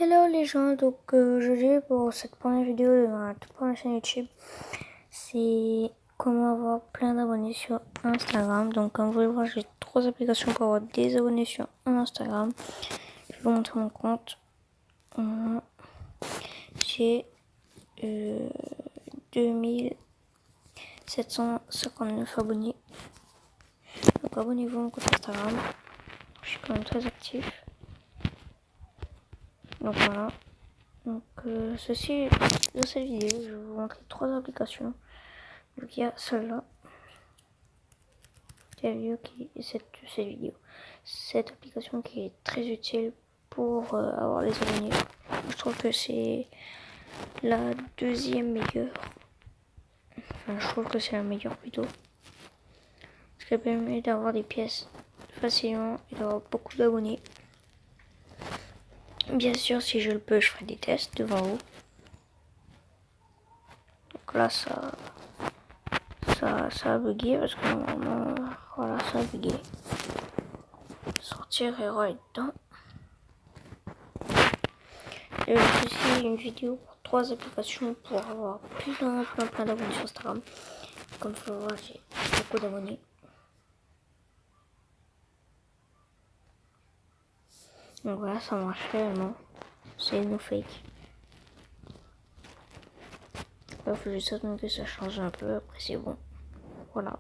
Hello les gens, donc aujourd'hui pour cette première vidéo de ma toute première chaîne YouTube, c'est comment avoir plein d'abonnés sur Instagram. Donc comme vous pouvez le voir, j'ai 3 applications pour avoir des abonnés sur Instagram. Je vais vous montrer mon compte. J'ai 2759 abonnés. Donc abonnez-vous à mon compte Instagram. Je suis quand même très actif. Donc voilà. Donc dans cette vidéo, je vais vous montrer 3 applications. Donc il y a celle-là. Cette application qui est très utile pour avoir les abonnés. Je trouve que c'est la deuxième meilleure. Enfin, je trouve que c'est la meilleure plutôt. Parce qu'elle permet d'avoir des pièces facilement et d'avoir beaucoup d'abonnés. Bien sûr, si je le peux, je ferai des tests devant vous. Donc là, ça a bugué parce que normalement, voilà, ça a bugué. Sortir et aller dedans. Je fais aussi une vidéo pour 3 applications pour avoir plein d'abonnés sur Instagram. Comme vous pouvez voir, j'ai beaucoup d'abonnés. Donc voilà, ça marche réellement. C'est no fake. Il faut juste attendre que ça change un peu, après c'est bon. Voilà.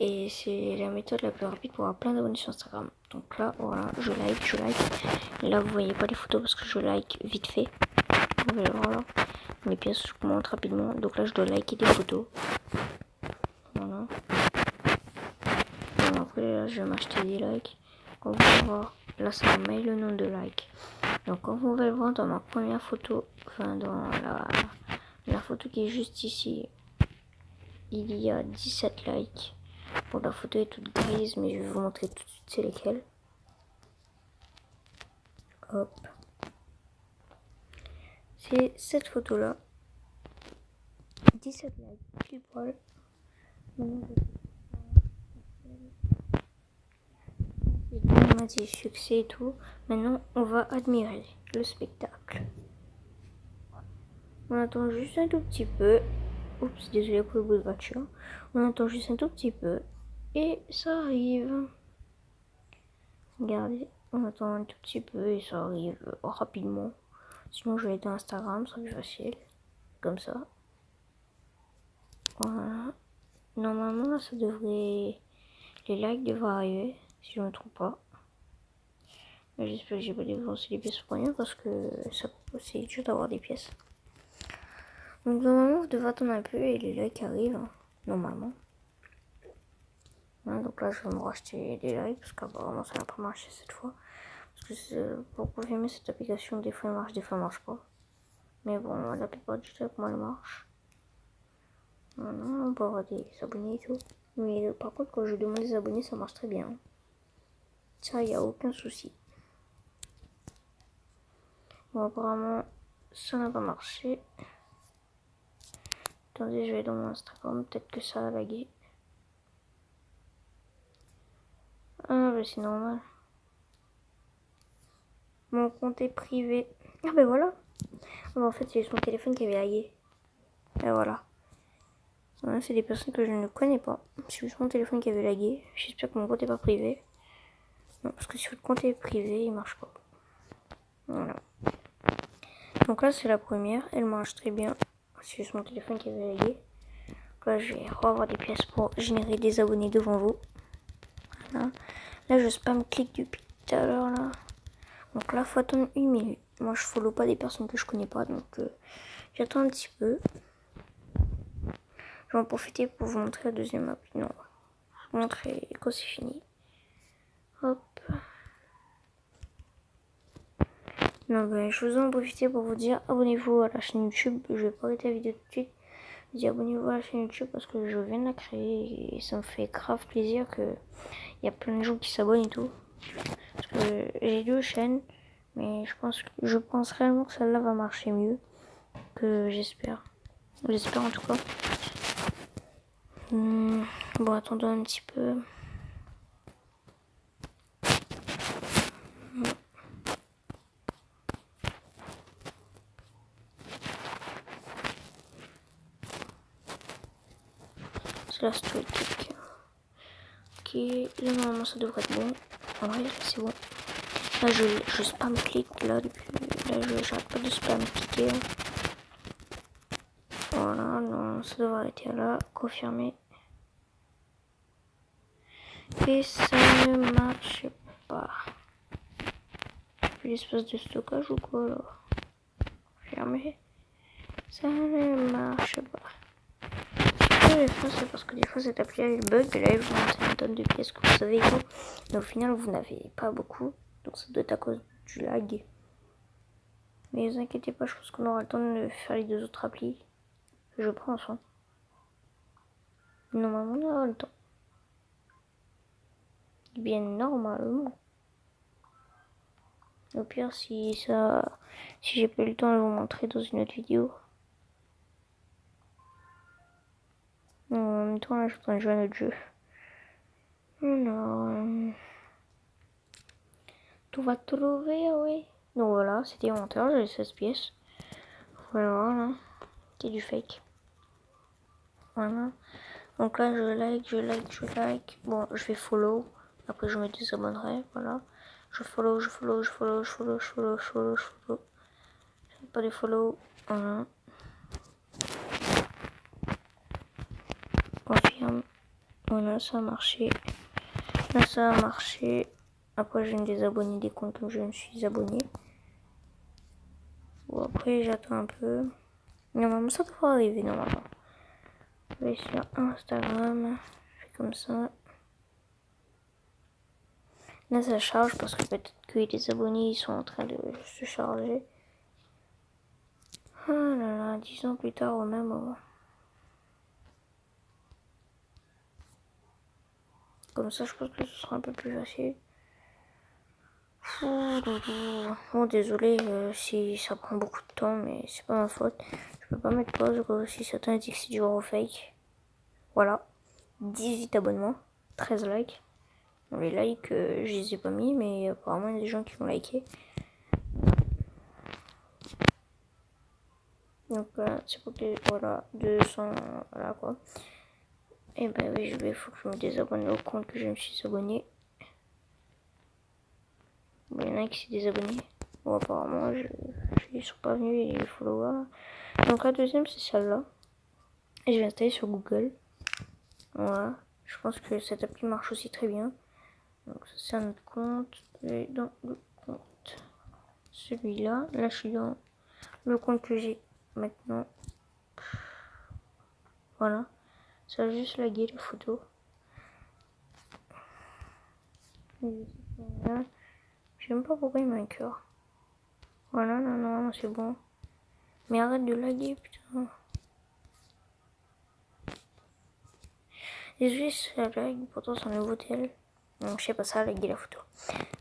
Et c'est la méthode la plus rapide pour avoir plein d'abonnés sur Instagram. Donc là, voilà, je like. Et là, vous voyez pas les photos parce que je like vite fait. Vous allez voir là. Les pièces, je commente rapidement. Donc là, je dois liker des photos. Voilà. Bon, après, là, je vais m'acheter des likes. Comme vous pouvez voir, là, ça met le nombre de likes. Donc, comme vous pouvez le voir dans ma première photo, enfin, dans la photo qui est juste ici, il y a 17 likes. Bon, la photo est toute grise, mais je vais vous montrer tout de suite c'est lesquelles. Hop. C'est cette photo-là. 17 likes, pile poil. On a dit succès et tout. Maintenant, on va admirer le spectacle. On attend juste un tout petit peu. Oups, désolé pour le bruit de voiture. On attend juste un tout petit peu. Et ça arrive. Regardez, on attend un tout petit peu et ça arrive rapidement. Sinon, je vais aller dans Instagram, ça sera plus facile. Comme ça. Voilà. Normalement, là, ça devrait... Les likes devraient arriver, si je ne me trompe pas. Mais j'espère que j'ai pas dépensé les pièces pour rien parce que c'est dur d'avoir des pièces. Donc normalement, vous devez attendre un peu et les likes arrivent. Hein, normalement. Hein, donc là, je vais me racheter des likes parce qu'apparemment, ça n'a pas marché cette fois. Parce que pour confirmer cette application, des fois elle marche, des fois elle marche pas. Mais bon, la plupart du temps, comment elle marche. Voilà, on peut avoir des abonnés et tout. Mais par contre, quand je demande des abonnés, ça marche très bien. Ça, il n'y a aucun souci. Bon, apparemment, ça n'a pas marché. Attendez, je vais dans mon Instagram, peut-être que ça a lagué. Ah, bah c'est normal. Mon compte est privé. Ah, bah voilà. Ah, bah, en fait, c'est juste mon téléphone qui avait lagué. Et voilà. Voilà, c'est des personnes que je ne connais pas. C'est juste mon téléphone qui avait lagué. J'espère que mon compte n'est pas privé. Non, parce que si votre compte est privé, il marche pas. Voilà. Donc là, c'est la première. Elle marche très bien. C'est juste mon téléphone qui avait lagué. Donc là, je vais revoir des pièces pour générer des abonnés devant vous. Voilà. Là, je spam clique depuis tout à l'heure là. Donc là, faut attendre 1 minute. Moi, je follow pas des personnes que je connais pas, donc j'attends un petit peu. Je vais en profiter pour vous montrer la deuxième map. Non, je vais vous montrer quand c'est fini. Hop. Non, ben, je vous en profiter pour vous dire abonnez-vous à la chaîne YouTube. Je vais pas arrêter la vidéo tout de suite. Je dis abonnez-vous à la chaîne YouTube parce que je viens de la créer et ça me fait grave plaisir que il y a plein de gens qui s'abonnent et tout. Parce que j'ai 2 chaînes, mais je pense réellement que celle-là va marcher mieux que j'espère. J'espère en tout cas. Bon, attendons un petit peu. c'est la story kick. Ok, là normalement ça devrait être bon. En vrai là c'est bon. Là je spam clique là depuis. Là j'arrête pas de spam cliquer. Voilà, non, ça devrait arrêter là. Confirmer. Et ça ne marche pas. L'espace de stockage ou quoi là? Fermé. Ça ne marche pas. Ce que je fais, c'est parce que des fois cette appli elle bug et là il vous montre une tonne de pièces que vous avez et tout. Mais au final vous n'avez pas beaucoup. Donc ça doit être à cause du lag. Mais ne vous inquiétez pas, je pense qu'on aura le temps de faire les deux autres applis. Je pense. Hein. Normalement on aura le temps. Bien normalement. Au pire si j'ai pas eu le temps de vous montrer dans une autre vidéo. En même temps là je suis en train de jouer à notre jeu. Non. Tout va trouver, oui. Donc voilà, c'était menteur, j'ai 16 pièces. Voilà, c'est du fake. Voilà. Donc là, je like. Bon, je vais follow. Après, je me désabonnerai. Voilà. Je follow. Pas de follow. Voilà. Confirme. Voilà, ça a marché. Là, ça a marché. Après, je vais me désabonner des comptes où je me suis abonné. Bon, après, j'attends un peu. Normalement, ça devrait arriver, normalement. Je vais sur Instagram. Je fais comme ça. Là, ça charge parce que peut-être que les abonnés ils sont en train de se charger. Ah là là, 10 ans plus tard au même moment. Comme ça, je pense que ce sera un peu plus facile. Bon, désolé si ça prend beaucoup de temps, mais c'est pas ma faute. Je peux pas mettre pause si certains disent que c'est du gros fake. Voilà. 18 abonnements, 13 likes. Bon, les likes, je les ai pas mis, mais apparemment il y a des gens qui ont liké. Donc c'est pour que, voilà, 200, voilà quoi. Et ben oui, il faut que je me désabonne au compte que je me suis abonné. Bon, il y en a qui s'est désabonné. Bon, apparemment, ils sont pas venus les followers. Donc la deuxième, c'est celle-là. Et je vais installer sur Google. Voilà. Je pense que cette appli marche aussi très bien. Donc ça, c'est un autre compte. Et dans le compte, celui-là. Là, je suis dans le compte que j'ai maintenant. Voilà. Ça a juste lagué les photos. Je sais même pas pourquoi il met un cœur. Voilà, non, c'est bon. Mais arrête de laguer, putain. Désolé si ça lag, pourtant c'est un nouveau tel. Donc je sais pas, ça a lagué la photo.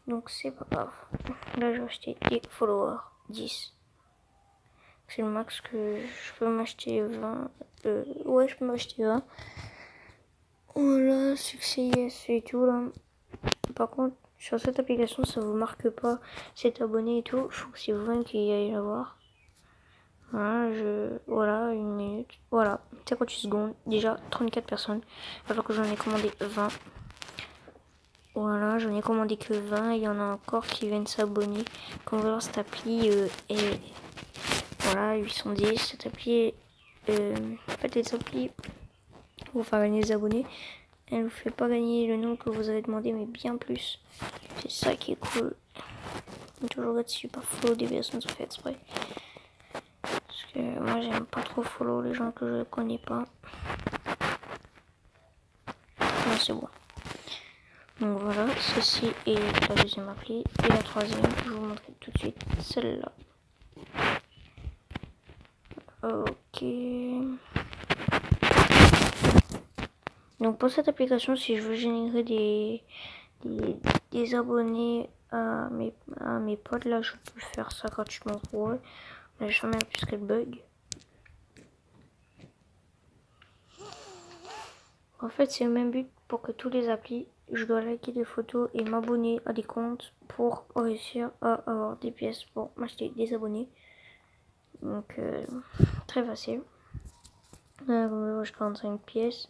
Donc c'est pas grave. Là je vais acheter des followers, 10. C'est le max que je peux m'acheter 20. Ouais, je peux m'acheter 20. Voilà, succès, yes et tout là. Par contre, sur cette application, ça vous marque pas si êtes abonné et tout. Il faut que c'est vous-même qui aillez la voir. Voilà, une minute. Voilà, 58 secondes. Déjà, 34 personnes. Alors que j'en ai commandé 20. Voilà, j'en ai commandé que 20. Il y en a encore qui viennent s'abonner. Quand on va voir cette appli est... Voilà, 810. Cette appli en fait, les applis pour faire gagner les abonnés, elle vous fait pas gagner le nombre que vous avez demandé, mais bien plus. C'est ça qui est cool. On toujours être super follow des personnes qui sont fait exprès. Parce que moi j'aime pas trop follow les gens que je connais pas. Non, c'est bon. Donc voilà, ceci est la deuxième appli. Et la troisième, je vous montrer tout de suite celle-là. Ok. Donc pour cette application, si je veux générer des abonnés à mes potes, là je peux faire ça gratuitement pour eux. Mais jamais puisqu'elle bug. En fait, c'est le même but pour que tous les applis, je dois liker des photos et m'abonner à des comptes pour réussir à avoir des pièces pour m'acheter des abonnés. Donc, très facile. Là, j'ai 45 pièces.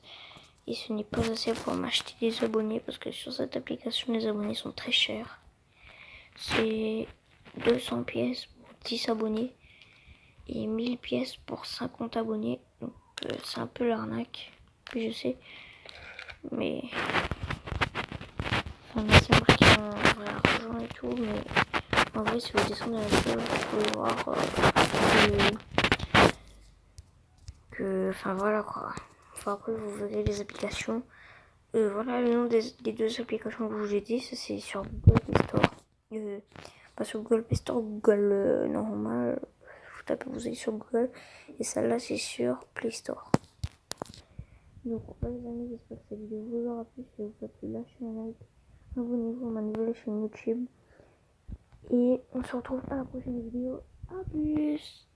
Et ce n'est pas assez pour m'acheter des abonnés parce que sur cette application, les abonnés sont très chers. C'est 200 pièces pour 10 abonnés et 1000 pièces pour 50 abonnés. Donc c'est un peu l'arnaque, je sais. Mais enfin, merci à moi qui ont un vrai argent et tout. Mais en vrai, si vous descendez la vidéo, vous pouvez voir enfin voilà quoi. Enfin, après, vous verrez les applications. Voilà le nom des deux applications que je vous ai dit. Ça, c'est sur Google Play Store. Pas sur Google Play Store, Google normal. Vous tapez, vous allez sur Google. Et celle-là, c'est sur Play Store. Donc voilà les amis, j'espère que cette vidéo vous aura plu. Si vous a plu, lâchez un like. Abonnez-vous à ma nouvelle chaîne YouTube. Et on se retrouve à la prochaine vidéo. A plus!